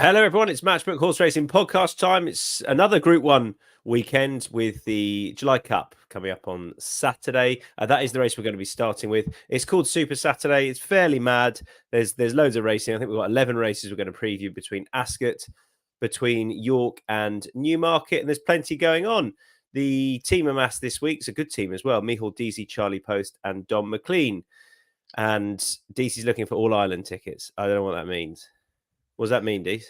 Hello, everyone. It's Matchbook Horse Racing podcast time. It's another Group 1 weekend with the July Cup coming up on Saturday. That is the race we're going to be starting with. It's called Super Saturday. It's fairly mad. There's loads of racing. I think we've got 11 races we're going to preview between Ascot, between York and Newmarket, and there's plenty going on. The team amassed this week is a good team as well. Micheál, Deasy, Charlie Poste, and Donn McClean. And Deasy's looking for all Ireland tickets. I don't know what that means. What does that mean, Dees?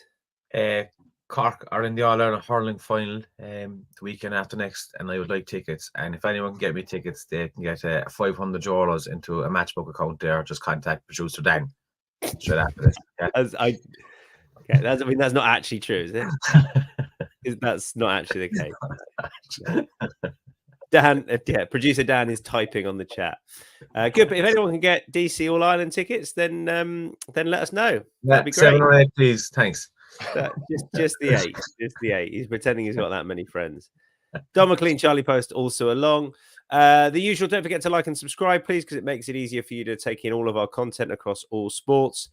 Cork are in the All-Ireland hurling final the weekend after next, and I would like tickets. And if anyone can get me tickets, they can get €500 into a Matchbook account there. Just contact producer Dan straight after this. Yeah. That's not actually true, is it? That's not actually the case. Dan, producer Dan is typing on the chat. Good, but if anyone can get DC All Ireland tickets, then let us know. That'd be great. 7 or 8, please. Thanks. Just the 8. Just the 8. He's pretending he's got that many friends. Donn McClean, Charlie Poste also along. The usual, don't forget to like and subscribe, please, because it makes it easier for you to take in all of our content across all sports.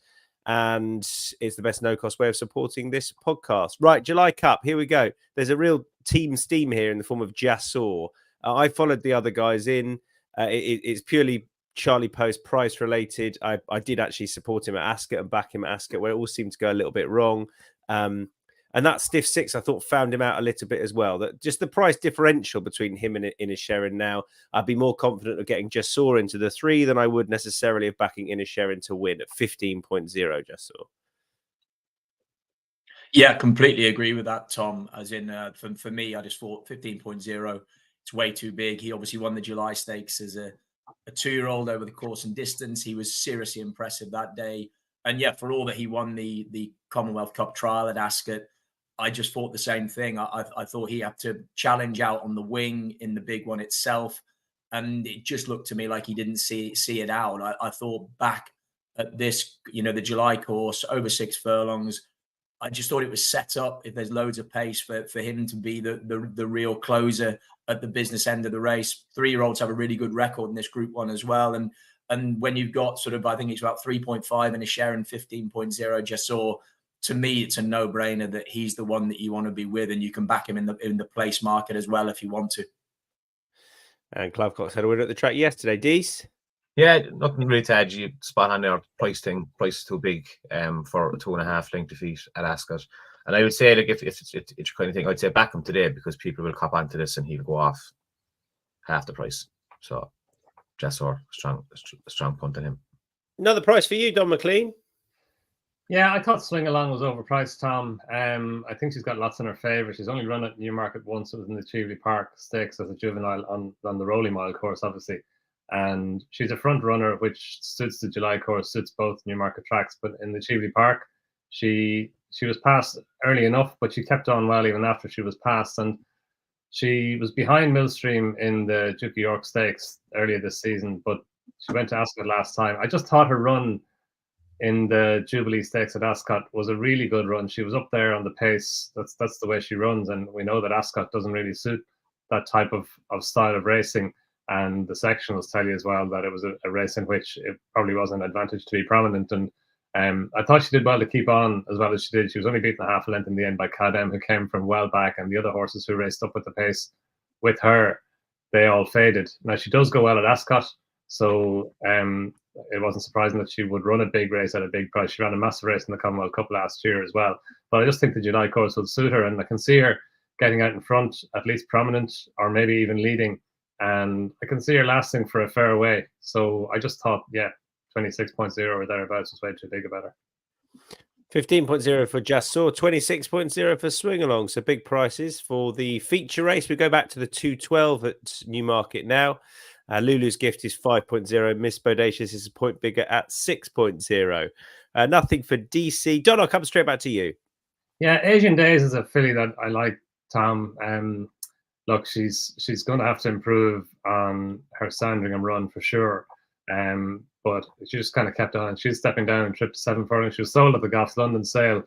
And it's the best no-cost way of supporting this podcast. Right, July Cup, here we go. There's a real team steam here in the form of Jassor. I followed the other guys in. It's purely Charlie Poste price related. I did actually support him at Ascot and back him at Ascot, where it all seemed to go a little bit wrong. And that stiff 6, I thought, found him out a little bit as well. That just the price differential between him and Inisherin now, I'd be more confident of getting Jassor into the 3 than I would necessarily of backing Inisherin to win at 15.0 Jassor. Yeah, completely agree with that, Tom. As in, for me, I just thought 15.0, it's way too big. He obviously won the July Stakes as a 2-year-old over the course and distance. He was seriously impressive that day. And yeah, for all that he won the Commonwealth Cup trial at Ascot, I just thought the same thing. I thought he had to challenge out on the wing in the big one itself. And it just looked to me like he didn't see it out. I thought back at this, the July course, over 6 furlongs, I just thought it was set up, if there's loads of pace, for him to be the real closer at the business end of the race. 3-year-olds have a really good record in this Group 1 as well. And when you've got sort of, I think it's about 3.5 in a share and 15.0 Jassor, to me, it's a no-brainer that he's the one that you want to be with, and you can back him in the place market as well if you want to. And Clavcox had a win at the track yesterday. Dees? Yeah, nothing really to add. You spot on there. Price is too big for a 2.5 length defeat at Ascot. And I would say, like, if it's your kind of thing, I'd say back him today, because people will cop onto this and he'll go off half the price. So, Jassor, strong punt on him. Another price for you, Donn McClean. Yeah, I thought Swing Along was overpriced, Tom. I think she's got lots in her favour. She's only run at Newmarket once. It was in the Cheveley Park Stakes as a juvenile on the Rolling Mile course, obviously. And she's a front runner, which suits the July course, suits both Newmarket tracks. But in the Cheveley Park, she was passed early enough, but she kept on well even after she was passed. And she was behind Millstream in the Duke of York Stakes earlier this season, but she went to Ascot last time. I just thought her run in the Jubilee Stakes at Ascot was a really good run. She was up there on the pace. That's the way she runs. And we know that Ascot doesn't really suit that type of style of racing. And the sectionals tell you as well that it was a race in which it probably was an advantage to be prominent. And I thought she did well to keep on as well as she did. She was only beaten a half a length in the end by Cadem, who came from well back, and the other horses who raced up with the pace with her, they all faded. Now, she does go well at Ascot, so it wasn't surprising that she would run a big race at a big price. She ran a massive race in the Commonwealth Cup last year as well. But I just think the July course would suit her, and I can see her getting out in front, at least prominent, or maybe even leading. And I can see her lasting for a fair way. So I just thought, 26.0 or thereabouts was way too big about her. 15.0 for Jassor, 26.0 for Swing Along. So big prices for the feature race. We go back to the 212 at Newmarket now. Lulu's Gift is 5.0. Miss Bodacious is a point bigger at 6.0. Nothing for DC. Donn, I'll come straight back to you. Yeah, Asian Days is a filly that I like, Tom. Look, she's going to have to improve on her Sandringham run for sure. But she just kind of kept on. She's stepping down and tripped to 7 furlongs. She was sold at the Goffs London sale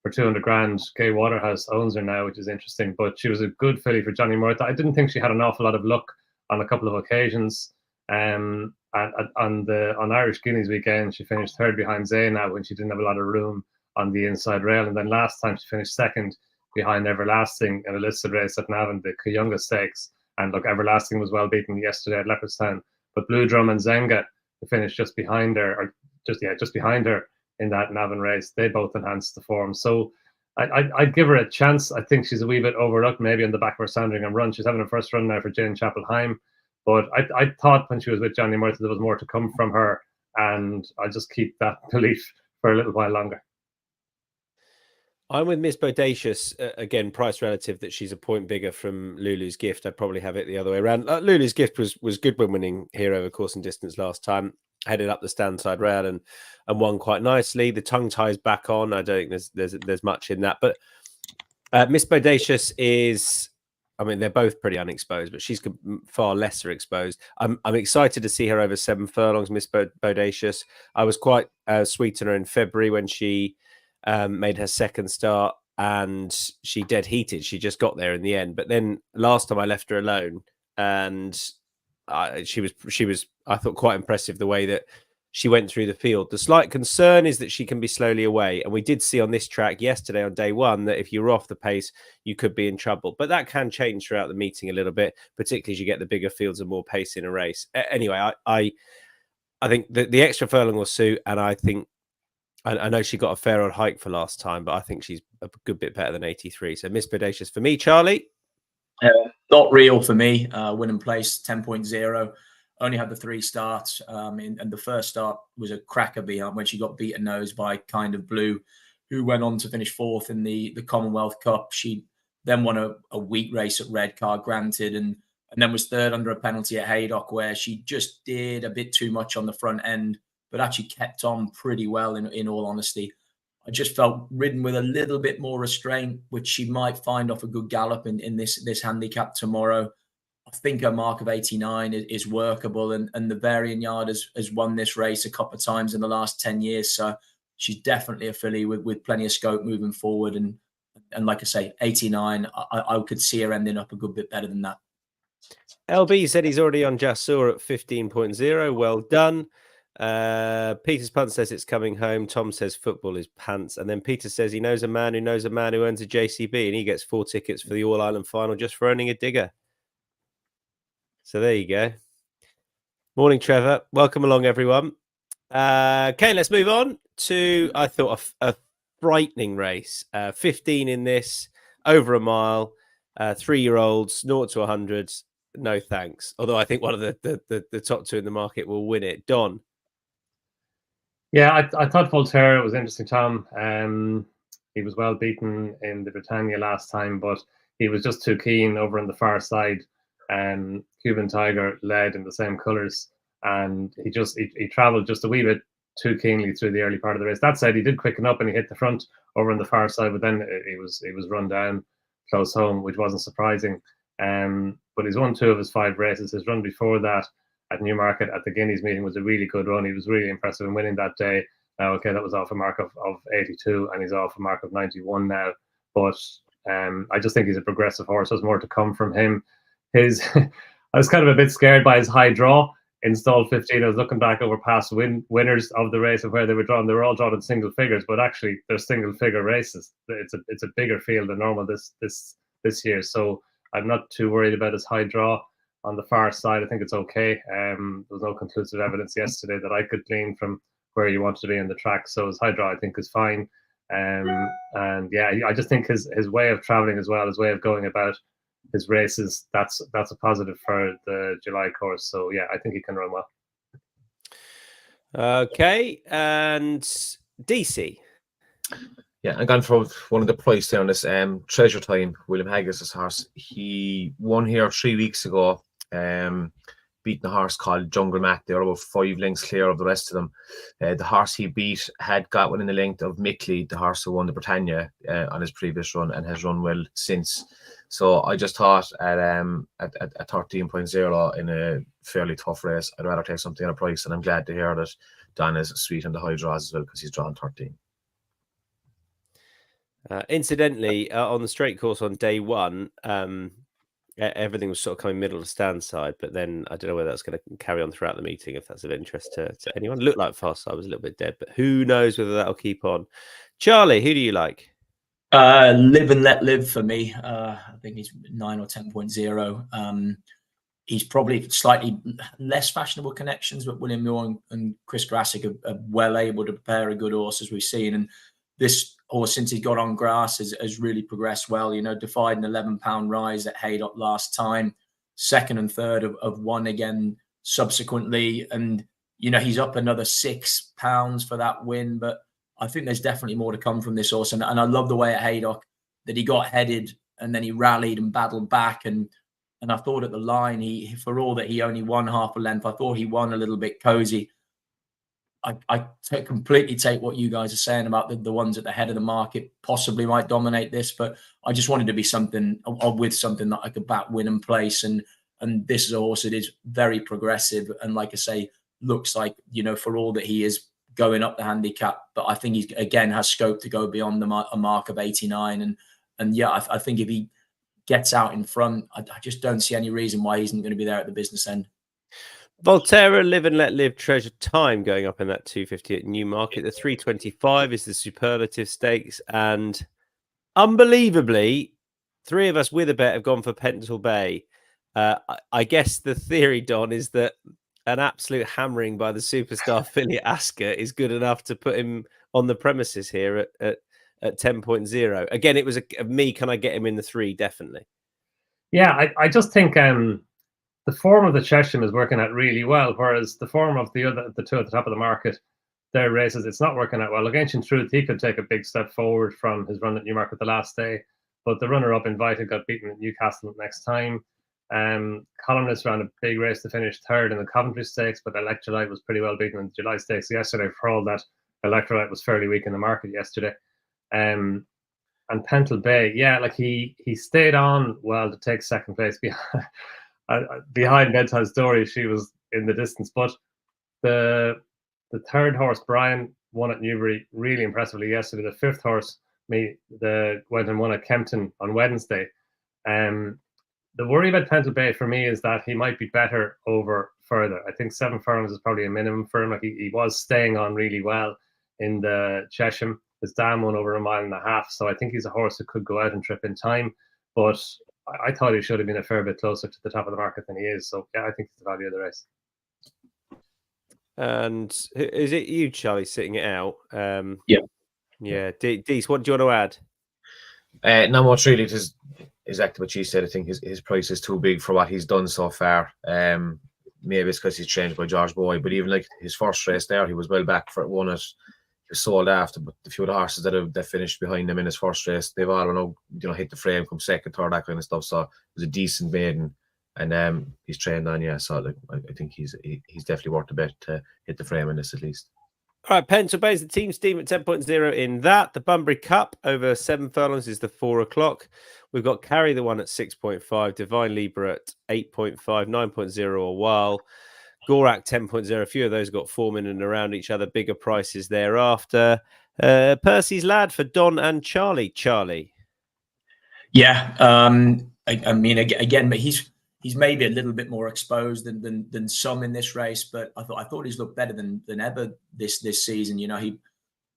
for 200 grand. Kay Waterhouse owns her now, which is interesting. But she was a good filly for Johnny Murtha. I didn't think she had an awful lot of luck on a couple of occasions. On Irish Guineas weekend, she finished third behind Zainab when she didn't have a lot of room. on the inside rail. And then last time she finished second behind Everlasting in a listed race at Navan, the Kayunga Stakes. And look, Everlasting was well beaten yesterday at Leopardstown, but Blue Drum and Zenga finished just behind her, or just behind her in that Navan race. They both enhanced the form. So I'd give her a chance. I think she's a wee bit overlooked, maybe on the back of her Sandringham run. She's having a first run now for Jane Chapel-Hyme. But I thought when she was with Johnny Murtha there was more to come from her, and I'll just keep that belief for a little while longer. I'm with Miss Bodacious, again, price relative, that she's a point bigger from Lulu's Gift. I'd probably have it the other way around. Lulu's Gift was good when winning here over course and distance last time. Headed up the stand-side rail and won quite nicely. The tongue tie's back on. I don't think there's much in that. But Miss Bodacious is, I mean, they're both pretty unexposed, but she's far lesser exposed. I'm excited to see her over 7 furlongs, Miss Bodacious. I was quite sweet on her in February when she made her second start and she dead heated. She just got there in the end. But then last time I left her alone, and she was I thought quite impressive the way that she went through the field. The slight concern is that she can be slowly away. And we did see on this track yesterday on day one that if you were off the pace, you could be in trouble. But that can change throughout the meeting a little bit, particularly as you get the bigger fields and more pace in a race. Anyway, I think the extra furlong will suit. And I think, I know she got a fair old hike for last time, but I think she's a good bit better than 83. So Miss Bodacious for me. Charlie? Not real for me. Winning place 10.0. Only had the 3 starts, and the first start was a cracker behind when she got beaten nose by Kind of Blue, who went on to finish 4th in the Commonwealth Cup. She then won a weak race at Redcar, granted, and then was 3rd under a penalty at Haydock, where she just did a bit too much on the front end, but actually kept on pretty well, in all honesty. I just felt ridden with a little bit more restraint, which she might find off a good gallop in this handicap tomorrow. I think her mark of 89 is workable, and the Varian Yard has won this race a couple of times in the last 10 years. So she's definitely a filly with plenty of scope moving forward. And like I say, 89, I could see her ending up a good bit better than that. LB said he's already on Jasur at 15.0. Well done. Peter's punt says it's coming home. Tom says football is pants. And then Peter says he knows a man who knows a man who owns a JCB, and he gets 4 tickets for the All Ireland final just for owning a digger. So there you go. Morning, Trevor. Welcome along, everyone. Okay, let's move on to, I thought, a frightening race. 15 in this, over a mile, 3-year-olds, 0 to 100. No thanks. Although I think one of the top 2 in the market will win it. Donn. Yeah, I thought Voltaire was interesting, Tom. He was well beaten in the Britannia last time, but he was just too keen over on the far side. Cuban Tiger led in the same colours, and he travelled just a wee bit too keenly through the early part of the race. That said, he did quicken up and he hit the front over on the far side, but then he was run down close home, which wasn't surprising. But he's won 2 of his 5 races. His run before that at Newmarket at the Guineas meeting was a really good run. He was really impressive in winning that day. Now, okay, that was off a mark of 82, and he's off a mark of 91 now. But I just think he's a progressive horse. There's more to come from him. I was kind of a bit scared by his high draw in stall 15. I was looking back over past winners of the race and where they were drawn. They were all drawn in single figures, but actually they're single figure races. It's a bigger field than normal this year. So I'm not too worried about his high draw. On the far side, I think it's okay. There was no conclusive evidence yesterday that I could glean from where you want to be in the track. So his high draw, I think, is fine. And yeah, I just think his way of traveling as well, his way of going about his races, that's a positive for the July course. So yeah, I think he can run well. Okay, and Deasy. Yeah, I'm going for one of the price there on this. Treasure Time, William Haggis's horse. He won here 3 weeks ago, beating a horse called Jungle Mac. They were about 5 lengths clear of the rest of them. The horse he beat had got within the length of Micheál, the horse who won the Britannia on his previous run, and has run well since. So I just thought at 13.0 in a fairly tough race, I'd rather take something at a price, and I'm glad to hear that Donn is sweet on the high draws as well, because he's drawn 13. Incidentally, on the straight course on day one, everything was sort of coming middle to stand side, but then I don't know whether that's going to carry on throughout the meeting, if that's of interest to anyone. It looked like fast side was a little bit dead, but who knows whether that'll keep on. Charlie, who do you like? Live and Let Live for me. I think he's 9 or 10.0. He's probably slightly less fashionable connections, but William Muir and Chris Grassick are well able to prepare a good horse, as we've seen. And this horse, since he's got on grass, has really progressed well. You know, defied an 11-pound rise at Haydock last time, second and third of one again subsequently. And, you know, he's up another 6 pounds for that win. But I think there's definitely more to come from this horse. And I love the way at Haydock that he got headed and then he rallied and battled back. And I thought at the line, he, for all that he only won half a length, I thought he won a little bit cozy. I completely take what you guys are saying about the ones at the head of the market possibly might dominate this, but I just wanted to be something with something that I could back, win and place. And this is a horse that is very progressive. And like I say, looks like, you know, for all that he is going up the handicap, but I think he again has scope to go beyond a mark of 89. And yeah, I think if he gets out in front, I just don't see any reason why he isn't going to be there at the business end. Volterra, Live and Let Live, Treasure Time going up in that 250 at Newmarket. The 325 is the Superlative Stakes. And unbelievably, three of us with a bet have gone for Pental Bay. I guess the theory, Don, is that an absolute hammering by the superstar filly at Ascot is good enough to put him on the premises here at 10.0. Again, it was a me, can I get him in the 3? Definitely. Yeah, I just think the form of the Chesham is working out really well, whereas the form of the two at the top of the market, their races, it's not working out well. Like Ancient Truth, he could take a big step forward from his run at Newmarket the last day, but the runner-up Invited got beaten at Newcastle next time. Columnist ran a big race to finish third in the Coventry Stakes, but Electrolyte was pretty well beaten in the July Stakes yesterday. For all that, Electrolyte was fairly weak in the market yesterday. And Pental Bay, yeah, like he stayed on well to take second place behind Ned's Story. She was in the distance, but the third horse, Brian, won at Newbury really impressively yesterday. The fifth horse, went and won at Kempton on Wednesday. The worry about Pental Bay for me is that he might be better over further. I think 7 furlongs is probably a minimum for him. Like he was staying on really well in the Chesham. His dam won over 1.5 miles, so I think he's a horse who could go out and trip in time. But I thought he should have been a fair bit closer to the top of the market than he is. So yeah, I think it's the value of the race. And is it you, Charlie, sitting it out? Yeah. Dees, what do you want to add? Not much really. Just exactly what you said. I think his price is too big for what he's done so far. Maybe it's because he's changed by George Boy, but even like his first race there, he was well back for it. Won it. He was sold after, but the few of the horses that finished behind him in his first race, they've all hit the frame, come second, third, that kind of stuff. So it was a decent maiden, and he's trained on. Yeah, so like, I think he's definitely worth a bet to hit the frame in this at least. All right, Pental Bay is the team steam at 10.0 in that. The Bunbury Cup over 7 furlongs is the 4 o'clock. We've got Carry the One at 6.5, Divine Libra at 8.5, 9.0 a while. Gorak 10.0. A few of those got form in and around each other. Bigger prices thereafter. Percy's Lad for Don and Charlie. Charlie. Yeah. I mean, again, but he's maybe a little bit more exposed than some in this race, but I thought he's looked better than ever this season. You know, he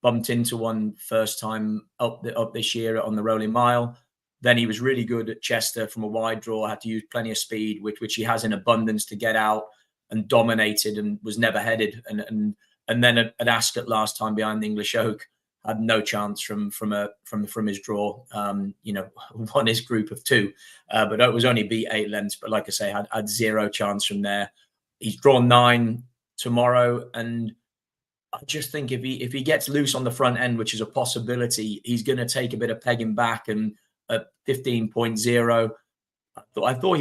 bumped into one first time up this year on the Rolling Mile. Then he was really good at Chester from a wide draw, had to use plenty of speed, which he has in abundance to get out, and dominated and was never headed. And then at Ascot last time behind the English Oak, had no chance from his draw. You know, won his group of 2, but it was only beat 8 lengths. But like I say, had 0 chance from there. He's drawn 9 tomorrow, and I just think if he gets loose on the front end, which is a possibility, he's going to take a bit of pegging back. And at 15.0, I thought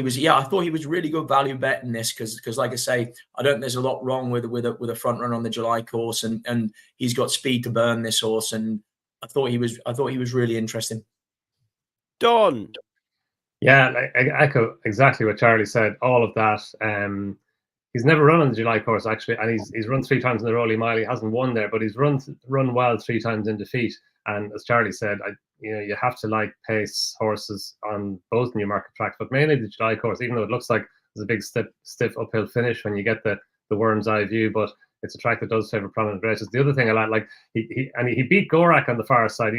he was really good value bet in this because like I say, I don't think there's a lot wrong with a front runner on the July course, and he's got speed to burn this horse, and I thought he was really interesting. Don. Yeah, I echo exactly what Charlie said. All of that. He's never run on the July course actually, and he's run 3 times in the Rolling Mile. He hasn't won there, but he's run well 3 times in defeat. And as Charlie said, you have to like pace horses on both Newmarket tracks, but mainly the July course, even though it looks like there's a big stiff uphill finish when you get the worm's eye view, but it's a track that does favour prominent races. The other thing I like he beat Gorak on the far side.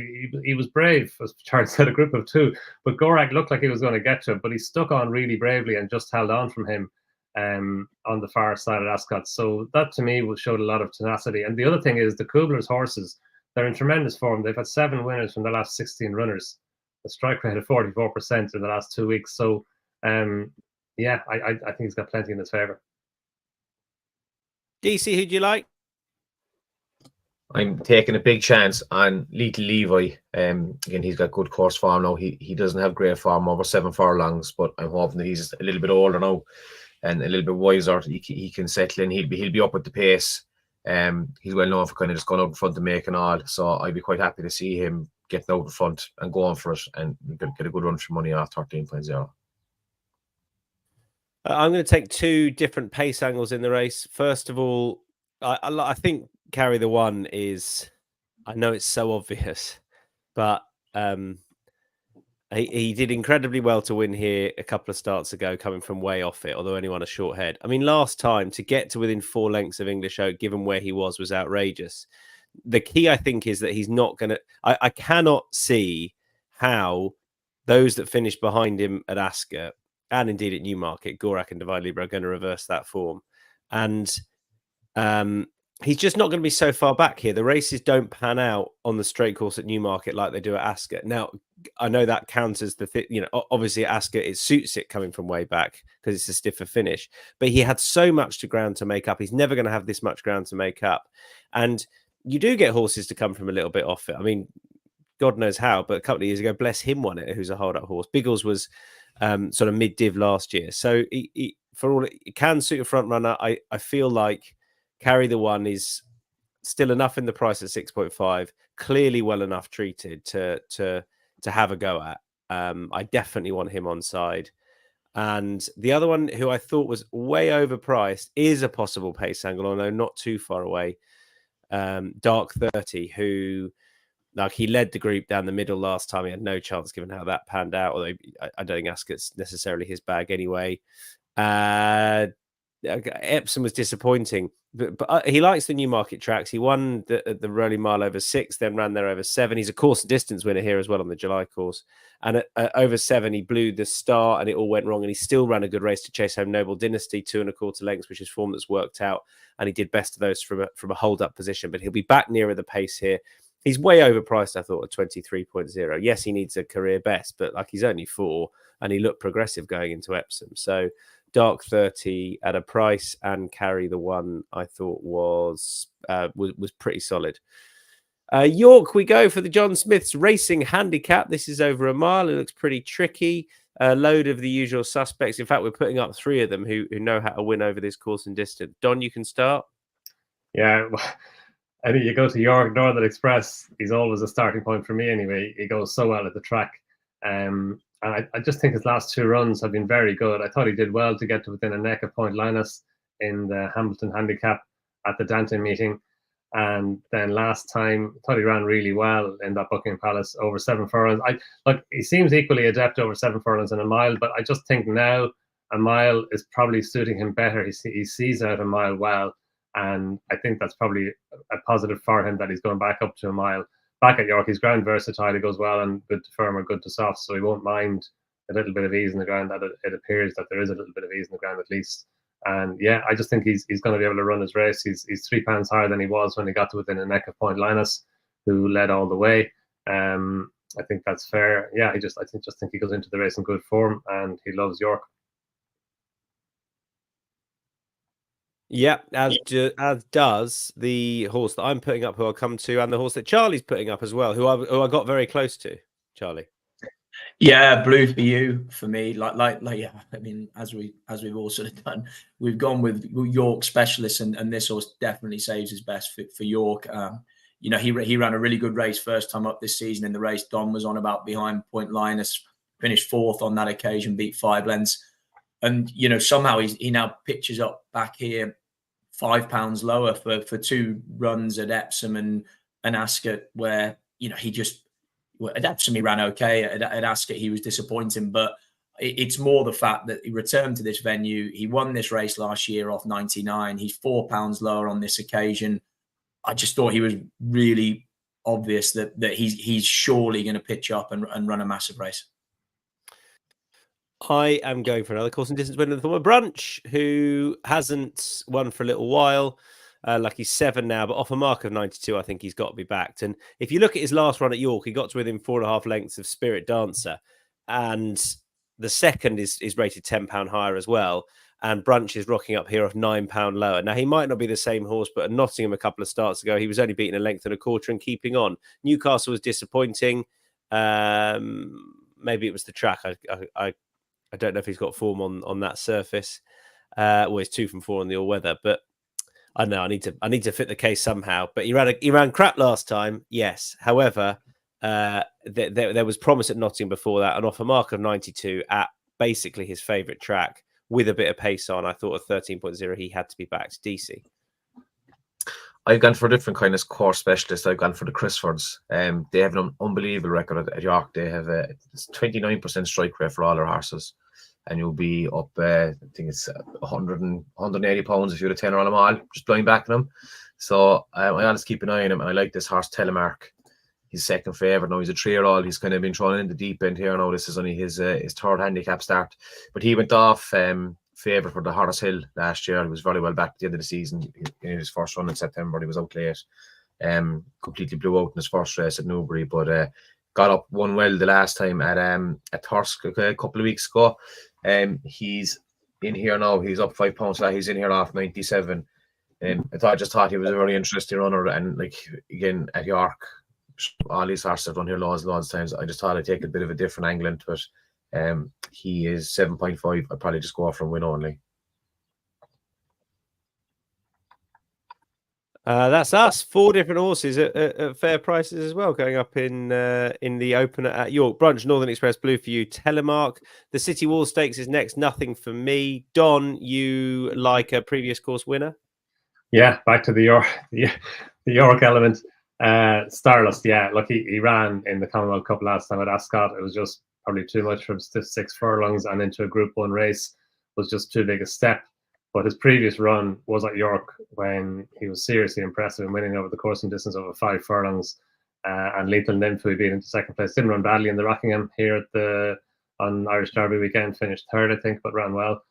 He was brave, as Charles said, a group of two, but Gorak looked like he was going to get to him, but he stuck on really bravely and just held on from him on the far side at Ascot. So that to me showed a lot of tenacity. And the other thing is the Kubler's horses, they're in tremendous form. They've had 7 winners from the last 16 runners, a strike rate of 44% in the last 2 weeks. So yeah, I think he's got plenty in his favour. DC, who do you like? I'm taking a big chance on Little Levi. Again, he's got good course form now. He doesn't have great form over 7 furlongs, but I'm hoping that he's a little bit older now and a little bit wiser. He can settle in. He'll be up with the pace. He's well known for kind of just going out in front and making all. So I'd be quite happy to see him getting out in front and going for it and get a good run for money off 13.0. I'm going to take 2 different pace angles in the race. First of all, I think Carry the One is, I know it's so obvious, but he did incredibly well to win here a couple of starts ago, coming from way off it, although only on a short head. I mean, last time to get to within 4 lengths of English Oak, given where he was outrageous. The key, I think, is that he's not going to, I cannot see how those that finished behind him at Ascot and indeed at Newmarket, Gorak and Divine Libra, are going to reverse that form. And he's just not going to be so far back here. The races don't pan out on the straight course at Newmarket like they do at Ascot. Now, I know that counters the obviously at Ascot, it suits it coming from way back because it's a stiffer finish. But he had so much ground to make up. He's never going to have this much ground to make up. And you do get horses to come from a little bit off it. I mean, God knows how, but a couple of years ago, Bless Him won it, who's a hold-up horse. Biggles was sort of mid-div last year. So he, for all it can suit a front runner, I feel like Carry the One is still enough in the price at 6.5, clearly well enough treated to have a go at. I definitely want him on side. And the other one who I thought was way overpriced is a possible pace angle, although not too far away. Dark 30, who like he led the group down the middle last time. He had no chance given how that panned out, although I don't think Ascot's necessarily his bag anyway. Epsom was disappointing, but he likes the Newmarket tracks. He won the Rolling Mile over 6, then ran there over 7. He's a course and distance winner here as well on the July course. And at over 7, he blew the start and it all went wrong. And he still ran a good race to chase home Noble Dynasty, 2 1/4 lengths, which is form that's worked out. And he did best of those from a hold-up position. But he'll be back nearer the pace here. He's way overpriced, I thought, at 23.0. Yes, he needs a career best, but like he's only 4 and he looked progressive going into Epsom. So Dark 30 at a price and Carry the One, I thought was pretty solid. York, we go for the John Smith's Racing Handicap. This is over a mile. It looks pretty tricky. A load of the usual suspects. In fact, we're putting up 3 of them who know how to win over this course and distance. Don, you can start. Yeah, I think you go to York Northern Express. He's always a starting point for me anyway. He goes so well at the track. And I just think his last 2 runs have been very good. I thought he did well to get to within a neck of Point Linus in the Hamilton Handicap at the Danton meeting. And then last time, I thought he ran really well in that Buckingham Palace over 7 furlongs. Look, he seems equally adept over 7 furlongs in a mile, but I just think now a mile is probably suiting him better. He sees out a mile well. And I think that's probably a positive for him that he's going back up to a mile. Back at York, he's ground versatile. He goes well and good to firm or good to soft, so he won't mind a little bit of ease in the ground. That it appears that there is a little bit of ease in the ground at least. And yeah, I just think he's going to be able to run his race. He's 3 pounds higher than he was when he got to within a neck of Point Linus, who led all the way. I think that's fair. Yeah, I just think he goes into the race in good form, and he loves York. Yeah, as does the horse that I'm putting up, who I'll come to, and the horse that Charlie's putting up as well, who I got very close to. Charlie. Yeah, blue for you, for me. Like yeah. I mean, as we've all sort of done, we've gone with York specialists, and this horse definitely saves his best for York. You know, he ran a really good race first time up this season in the race Donn was on about behind Point Linus, finished 4th on that occasion, beat 5 lengths. And, you know, somehow he now pitches up back here £5 lower for 2 runs at Epsom and Ascot, where, you know, at Epsom he ran okay. At Ascot he was disappointing, but It's more the fact that he returned to this venue. He won this race last year off 99. He's £4 lower on this occasion. I just thought he was really obvious that he's surely going to pitch up and run a massive race. I am going for another course and distance winner, the former Brunch, who hasn't won for a little while. Like he's 7 now, but off a mark of 92, I think he's got to be backed. And if you look at his last run at York, he got to within 4.5 lengths of Spirit Dancer. And the second is rated £10 higher as well. And Brunch is rocking up here off £9 lower. Now, he might not be the same horse, but at Nottingham a couple of starts ago, he was only beating a length and a quarter and keeping on. Newcastle was disappointing. Maybe it was the track. I don't know if he's got form on that surface. Well, he's 2 from 4 on the all-weather, but I don't know. I need to fit the case somehow. But he ran crap last time, yes. However, there was promise at Nottingham before that, and off a mark of 92 at basically his favourite track with a bit of pace on. I thought at 13.0 he had to be backed. Deasy. I've gone for a different kind of course specialist. I've gone for the Crisfords. They have an unbelievable record at York. They have a 29% strike rate for all their horses. And you'll be up, I think it's 180 pounds if you're a tenner on them all, just blind backing them. So I always keep an eye on him, and I like this horse, Telemark. He's second favourite now. He's a 3-year-old. He's kind of been thrown in the deep end here now. This is only his third handicap start. But he went off favourite for the Horace Hill last year. He was very well back at the end of the season. In his first run in September, he was out late. Completely blew out in his first race at Newbury, but got up, won well the last time at Thirsk a couple of weeks ago. He's in here now. He's up £5. He's in here off 97. I just thought he was a very interesting runner. And like again at York, all these horses have run here loads of times. I just thought I'd take a bit of a different angle into it. He is 7.5. I'd probably just go off from win only. That's us. 4 different horses at fair prices as well, going up in the opener at York. Brunch, Northern Express, blue for you. Telemark. The City Wall Stakes is next. Nothing for me. Donn, you like a previous course winner? Yeah, back to the York element. Starless, yeah. Look, he ran in the Commonwealth Cup last time at Ascot. It was just probably too much from 6 furlongs, and into a Group 1 race was just too big a step. But his previous run was at York when he was seriously impressive in winning over the course and distance over 5 furlongs. And Lethal Nymph, who he beat into second place, didn't run badly in the Rockingham here on Irish Derby weekend. Finished third, I think, but ran well.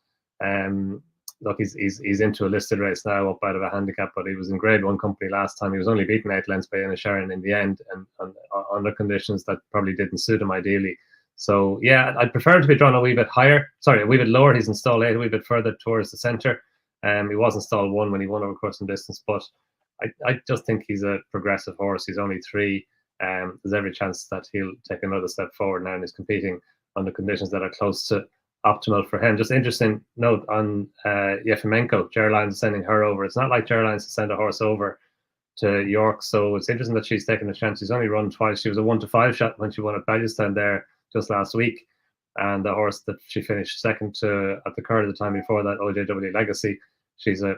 Look, he's into a listed race now, up out of a handicap, but he was in Grade 1 company last time. He was only beaten 8 lengths by Inisharan in the end, and under conditions that probably didn't suit him ideally. So yeah, I'd prefer to be drawn a wee bit lower. He's installed 8, a wee bit further towards the centre. He was installed 1 when he won over course and distance, but I just think he's a progressive horse. He's only 3. There's every chance that he'll take another step forward now, and he's competing under conditions that are close to optimal for him. Just interesting note on Yefimenko. Geraldines sending her over. It's not like Geraldines to send a horse over to York, so it's interesting that she's taking a chance. She's only run twice. She was a 1-5 shot when she won at Ballewstown there just last week, and the horse that she finished second to at the Curd the time before that, OJW Legacy, she's a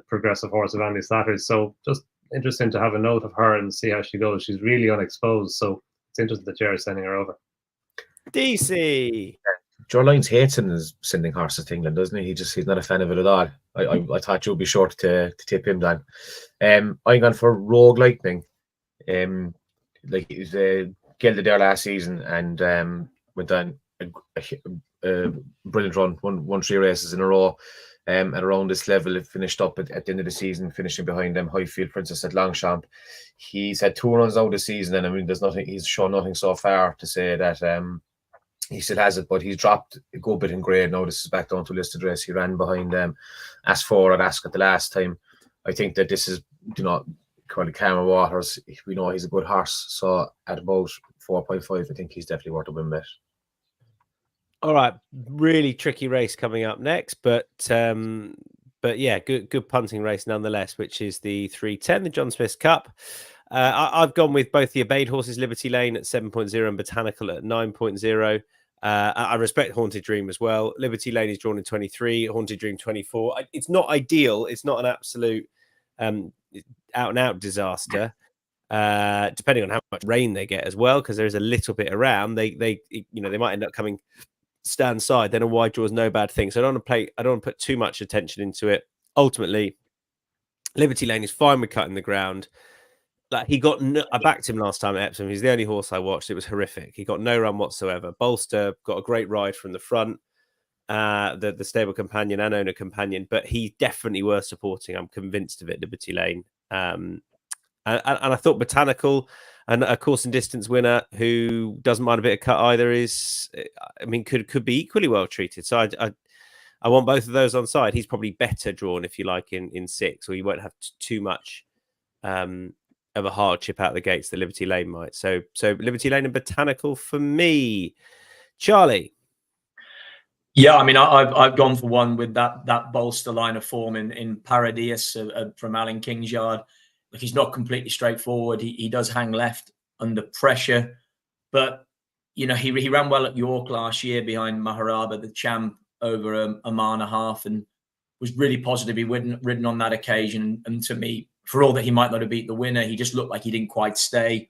progressive horse of Andy Slattery's. So just interesting to have a note of her and see how she goes. She's really unexposed, so it's interesting that Jerry's sending her over. DC. Joe Lyons hates him as sending horses to England, doesn't he? He's not a fan of it at all. I thought you'd be sure to tip him down. I'm going for Rogue Lightning. Like he was gelded there last season and went on a brilliant run, won 3 races in a row. At around this level, it finished up at the end of the season, finishing behind them Highfield Princess at Longchamp. He's had 2 runs out this season, and I mean, he's shown nothing so far to say that he still has it, but he's dropped a good bit in grade now. This is back down to listed race. He ran behind As4 at Ascot the last time. I think that this is, kind of calmer waters. We know he's a good horse, so at about 4.5, I think he's definitely worth a win bet. All right, really tricky race coming up next, but yeah, good punting race nonetheless, which is the 3:10, the John Smith's Cup. I've gone with both the Obeyed horses, Liberty Lane at 7.0 and Botanical at 9.0. I respect Haunted Dream as well. Liberty Lane is drawn in 23, Haunted Dream 24. It's not ideal. It's not an absolute out-and-out disaster. Depending on how much rain they get as well, because there's a little bit around. They might end up coming stand side, then a wide draw is no bad thing. So I don't want to put too much attention into it. Ultimately, Liberty Lane is fine with cutting the ground. Like I backed him last time at Epsom. He's the only horse I watched. It was horrific. He got no run whatsoever. Bolster got a great ride from the front, the stable companion and owner companion, but he's definitely worth supporting. I'm convinced of it. Liberty Lane, and I thought Botanical, and a course and distance winner who doesn't mind a bit of cut either, could be equally well treated. So I want both of those on side. He's probably better drawn, if you like, in 6, or you won't have too much of a hardship out the gates that Liberty Lane might. So Liberty Lane and Botanical for me. Charlie. Yeah, I mean, I've gone for one with that bolster line of form in Paradise from Alan King's-Yard. Like, he's not completely straightforward. He does hang left under pressure, but you know, he ran well at York last year behind Maharaba, the champ, over a mile and a half, and was really positively ridden on that occasion. And to me, for all that he might not have beat the winner, he just looked like he didn't quite stay.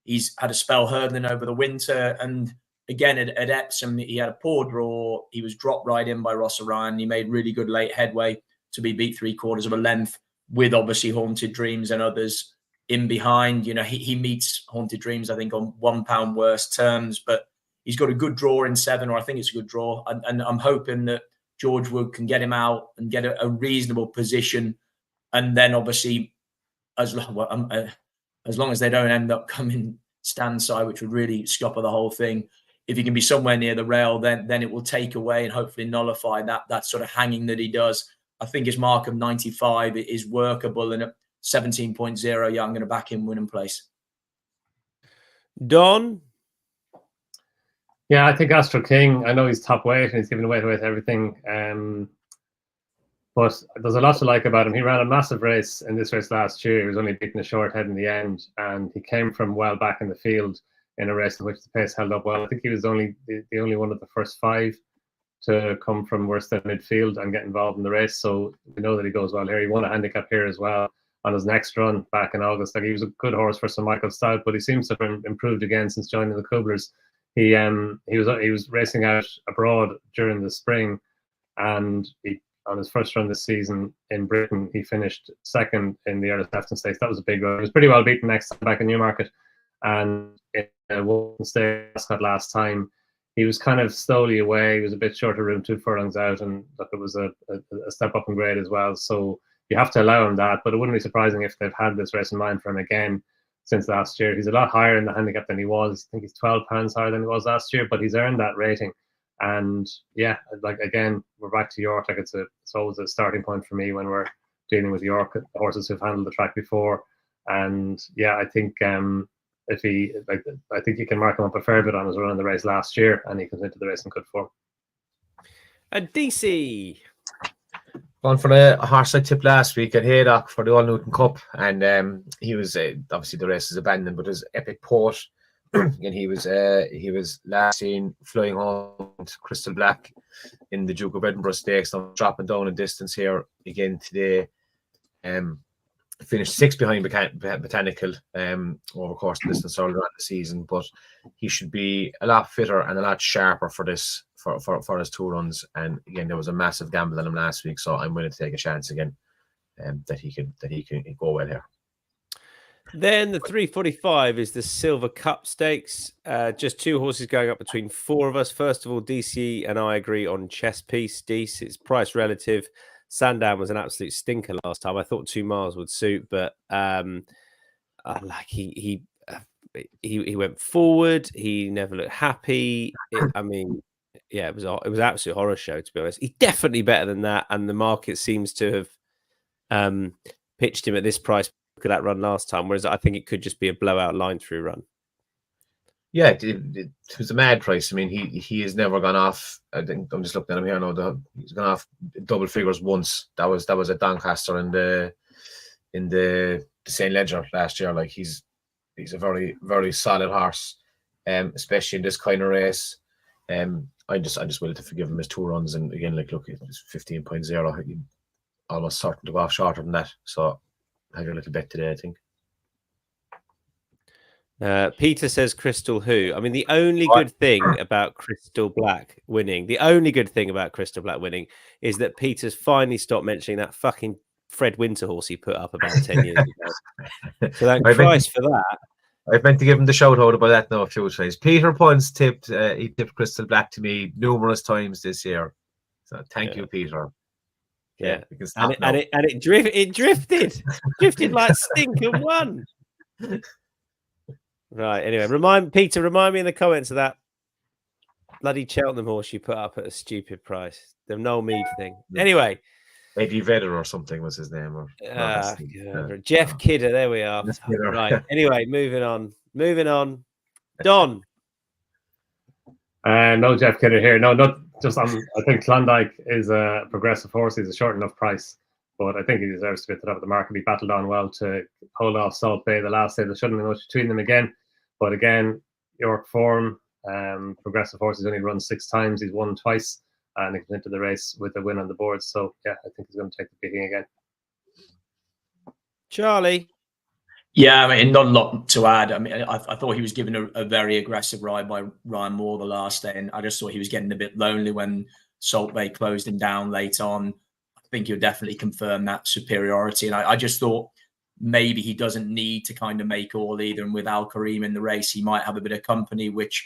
He's had a spell hurdling over the winter, and again at Epsom, he had a poor draw. He was dropped right in by Ross Orion. He made really good late headway to be beat 3/4 of a length, with obviously Haunted Dreams and others in behind. You know, he meets Haunted Dreams, I think, on £1 worse terms, but he's got a good draw in 7, or I think it's a good draw. And I'm hoping that George Wood can get him out and get a reasonable position. And then obviously, as long as they don't end up coming stand side, which would really scupper the whole thing, if he can be somewhere near the rail, then it will take away and hopefully nullify that sort of hanging that he does. I think his mark of 95 is workable, and at 17.0, yeah, I'm going to back him winning place. Donn? Yeah, I think Astro King, I know he's top weight and he's giving away with everything. But there's a lot to like about him. He ran a massive race in this race last year. He was only beating a short head in the end, and he came from well back in the field in a race in which the pace held up well. I think he was only the only one of the first 5 to come from worse than midfield and get involved in the race. So we know that he goes well here. He won a handicap here as well on his next run back in August. Like, he was a good horse for Sir Michael Stout, but he seems to have improved again since joining the Cobblers. He was racing out abroad during the spring, and on his first run this season in Britain, he finished 2nd in the Earl of Sefton Stakes. That was a big run. He was pretty well beaten next time back in Newmarket, and in Walton Stakes Ascot last time, he was kind of slowly away. He was a bit short of room, 2 furlongs out, and look, it was a step up in grade as well. So you have to allow him that, but it wouldn't be surprising if they've had this race in mind for him again since last year. He's a lot higher in the handicap than he was. I think he's £12 higher than he was last year, but he's earned that rating. And yeah, like, again, we're back to York. Like, it's always a starting point for me when we're dealing with York horses who've handled the track before. And yeah, I think I think you can mark him up a fair bit on his run in the race last year, and he comes into the race in good form. And Deasy. Gone for a horse I tipped last week at Haydock for the All Newton Cup, and he was obviously the race is abandoned, but his Epic Poet, and he was last seen flying home to Crystal Black in the Duke of Edinburgh Stakes. Now dropping down in distance here again today. Finished 6th behind Botanical over course and distance earlier on the season, but he should be a lot fitter and a lot sharper for this for his 2 runs. And again, there was a massive gamble on him last week, so I'm willing to take a chance again that he can go well here. Then the 345 is the Silver Cup Stakes. Just 2 horses going up between 4 of us. First of all, DC and I agree on Chess Piece. DC, it's price relative. Sandown was an absolute stinker last time. I thought 2 miles would suit, but he went forward. He never looked happy. It was an absolute horror show, to be honest. He's definitely better than that, and the market seems to have pitched him at this price. Look at that run last time, whereas I think it could just be a blowout line through run. Yeah, it was a mad price. I mean, he has never gone off. I think I'm just looking at him here now. He's gone off double figures once. That was at Doncaster in the St. Ledger last year. Like, he's a very, very solid horse, especially in this kind of race. I just willing to forgive him his 2 runs, and again, like, look, it's 15.0. Almost certain to go off shorter than that. So I have a little bet today, I think. Peter says Crystal who? I mean, the only good thing about Crystal Black winning, is that Peter's finally stopped mentioning that fucking Fred Winterhorse he put up about 10 years ago. So thank Christ for that. I meant to give him the shout out about that now a few times. Peter Punce tipped Crystal Black to me numerous times this year. So thank you, Peter. Yeah, we can stop and it drifted like stink and won. Right. Anyway, remind me in the comments of that bloody Cheltenham horse you put up at a stupid price. The Noel Mead thing. Anyway, Eddie Vedder or something was his name. Or Jeff Kidder. There we are. Right. Anyway, moving on. Donn. No Jeff Kidder here. No, not just. I think Klondike is a progressive horse. He's a short enough price, but I think he deserves to be at the top of the market. He battled on well to hold off Salt Bay the last day. There shouldn't be much between them again. But again, York form, progressive horse. He's only run 6 times. He's won twice, and he comes into the race with a win on the board. So yeah, I think he's going to take the beating again. Charlie. Yeah, I mean, not a lot to add. I mean, I thought he was given a very aggressive ride by Ryan Moore the last day, and I just thought he was getting a bit lonely when Salt Bay closed him down late on. I think he'll definitely confirm that superiority, and I just thought maybe he doesn't need to kind of make all either. And with Al Karim in the race, he might have a bit of company, which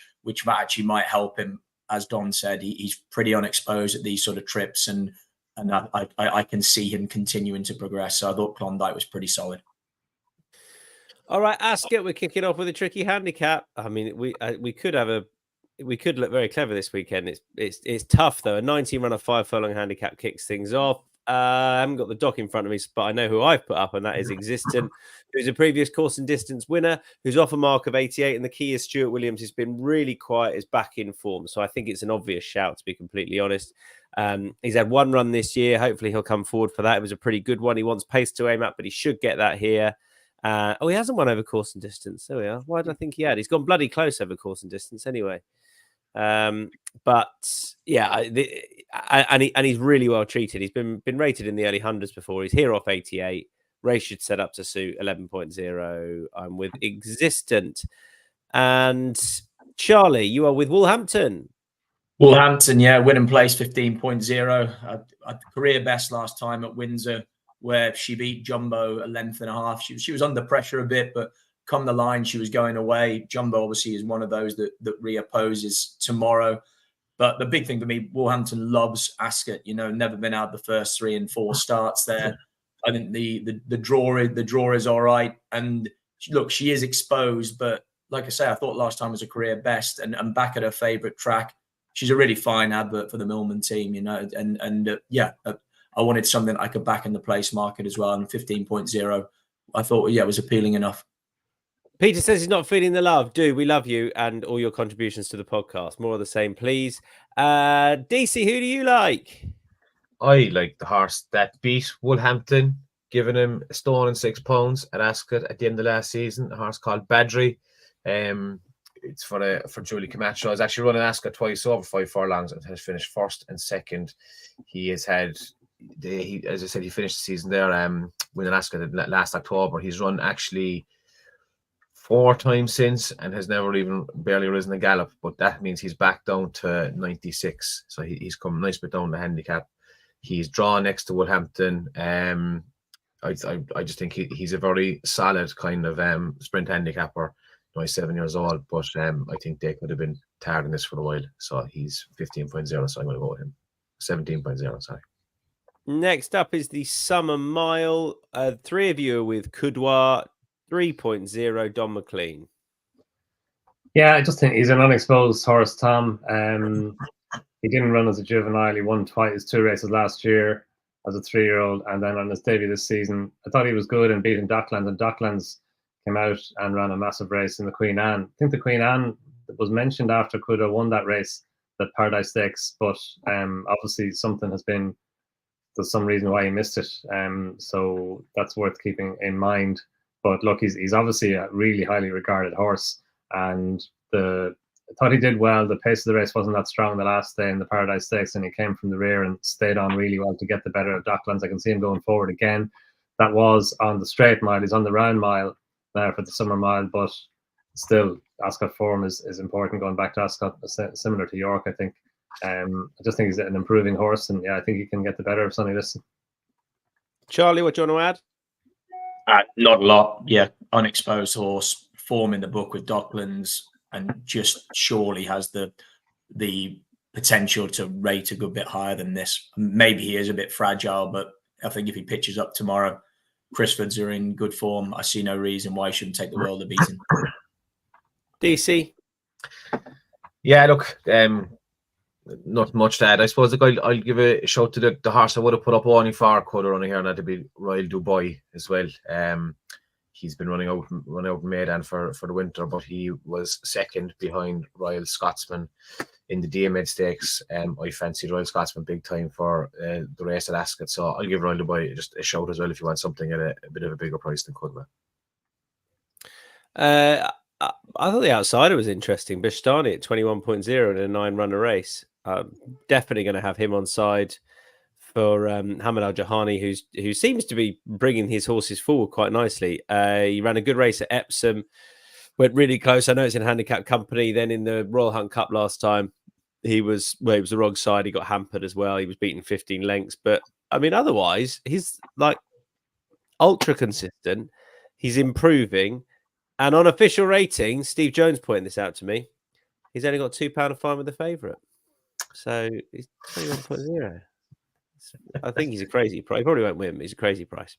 actually might help him. As Don said, he's pretty unexposed at these sort of trips, and I can see him continuing to progress. So I thought Klondike was pretty solid. All right, Ascot, we're kicking off with a tricky handicap. I mean, we could look very clever this weekend. It's tough though. A 19 runner 5 furlong handicap kicks things off. I haven't got the doc in front of me, but I know who I've put up, and that is Existent, who's a previous course and distance winner, who's off a mark of 88. And the key is Stuart Williams has been really quiet, is back in form. So I think it's an obvious shout, to be completely honest. He's had 1 run this year. Hopefully he'll come forward for that. It was a pretty good one. He wants pace to aim at, but he should get that here. He hasn't won over course and distance. There we are. Why did I think he had? He's gone bloody close over course and distance anyway. But yeah, and he's really well treated. He's been rated in the early hundreds before. He's here off 88. Race should set up to suit 11.0. I'm with Existent. And Charlie, you are with Wolverhampton. Wolverhampton, yeah, win and place 15.0. A career best last time at Windsor, where she beat Jumbo a length and a half. She was under pressure a bit, but come the line, she was going away. Jumbo obviously is one of those that reopposes tomorrow. But the big thing for me, Wolverhampton loves Ascot. You know, never been out the first 3 and 4 starts there. I think the draw is all right. And look, she is exposed, but like I say, I thought last time was a career best, and back at her favourite track. She's a really fine advert for the Millman team, you know, and I wanted something I could back in the place market as well. And 15.0, I thought, yeah, it was appealing enough. Peter says he's not feeling the love. We love you and all your contributions to the podcast. More of the same, please. Deasy, who do you like? I like the horse that beat Wolverhampton, giving him a stone and 6 pounds at Ascot at the end of last season. A horse called Badry. It's for Julie Camacho. He's actually running Ascot twice over 5 furlongs and has finished 1st and 2nd. He has had, as I said, he finished the season there winning Ascot last October. He's run actually 4 times since and has never even barely risen a gallop, but that means he's back down to 96. So he's come a nice bit down the handicap. He's drawn next to Wolverhampton. I just think he's a very solid kind of sprint handicapper. He's 7 years old, but I think they could have been targeting this for a while. So he's 15.0, so I'm going to go with him. 17.0, sorry. Next up is the Summer Mile. 3 of you are with Coudoir. 3.0, Donn McClean. Yeah, I just think he's an unexposed horse, Tom. He didn't run as a juvenile. He won his 2 races last year as a 3-year-old, and then on his debut this season, I thought he was good and beating Docklands, and Docklands came out and ran a massive race in the Queen Anne. I think the Queen Anne was mentioned after Coudoir won that race, the Paradise Stakes, but obviously there's some reason why he missed it. So that's worth keeping in mind. But look, he's obviously a really highly regarded horse, and I thought he did well. The pace of the race wasn't that strong the last day in the Paradise Stakes, and he came from the rear and stayed on really well to get the better of Docklands. I can see him going forward again. That was on the straight mile. He's on the round mile now for the Summer Mile, but still Ascot form is important. Going back to Ascot, similar to York, I think. I just think he's an improving horse, and yeah, I think he can get the better of Sonny Liston. Charlie, what do you want to add? Not a lot. Yeah, unexposed horse, form in the book with Docklands, and just surely has the potential to rate a good bit higher than this. Maybe he is a bit fragile, but I think if he pitches up tomorrow, Crisfords are in good form. I see no reason why he shouldn't take the world of beating. DC? Yeah, look, not much to add. I suppose I'll give a shout to the horse I would have put up only for Coda running here, and that'd be Royal Dubai as well. He's been running out in Maidan for the winter, but he was second behind Royal Scotsman in the DMed Stakes. I fancied Royal Scotsman big time for the race at Ascot, so I'll give Royal Dubai just a shout as well if you want something at a bit of a bigger price than Cudma. I thought the outsider was interesting. Bistani at 21.0 in a 9-runner race. Definitely going to have him on side for Hamad Al Jahani, who seems to be bringing his horses forward quite nicely. He ran a good race at Epsom, went really close. I know it's in handicap company. Then in the Royal Hunt Cup last time, he was the wrong side. He got hampered as well. He was beaten 15 lengths. But I mean, otherwise, he's like ultra consistent. He's improving. And on official ratings, Steve Jones pointed this out to me. He's only got £2 a fine with the favourite. So he's 21.0. I think he's a crazy price. He probably won't win, but he's a crazy price.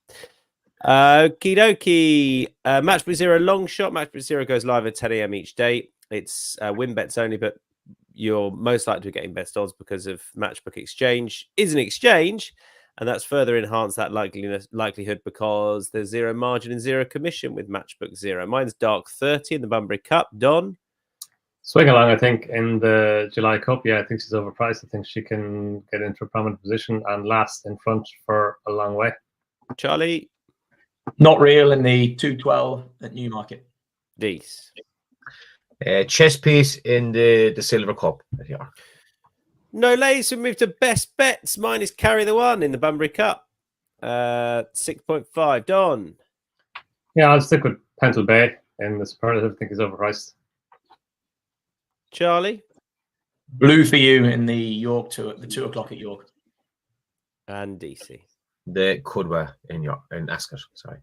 Okie dokie. Matchbook Zero long shot. Matchbook Zero goes live at 10 a.m. each day. It's win bets only, but you're most likely to be getting best odds because of Matchbook Exchange is an exchange. And that's further enhanced that likelihood because there's zero margin and zero commission with Matchbook Zero. Mine's Dark 30 in the Bunbury Cup. Donn? Swing along, I think, in the July Cup. Yeah, I think she's overpriced. I think she can get into a prominent position and last in front for a long way. Charlie? Not real in the 212 at Newmarket. Dees? Chess piece in the Silver Cup at York. No lays, we move to best bets. Mine is Carry the One in the Bunbury Cup. 6.5. Donn? Yeah, I'll stick with Pentel Bay in the superlative. I think is overpriced. Charlie? Blue for you in the York the 2 o'clock at York. And DC? The Cudwa in Ascot. Sorry.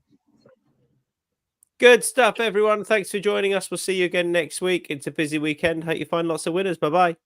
Good stuff, everyone. Thanks for joining us. We'll see you again next week. It's a busy weekend. Hope you find lots of winners. Bye-bye.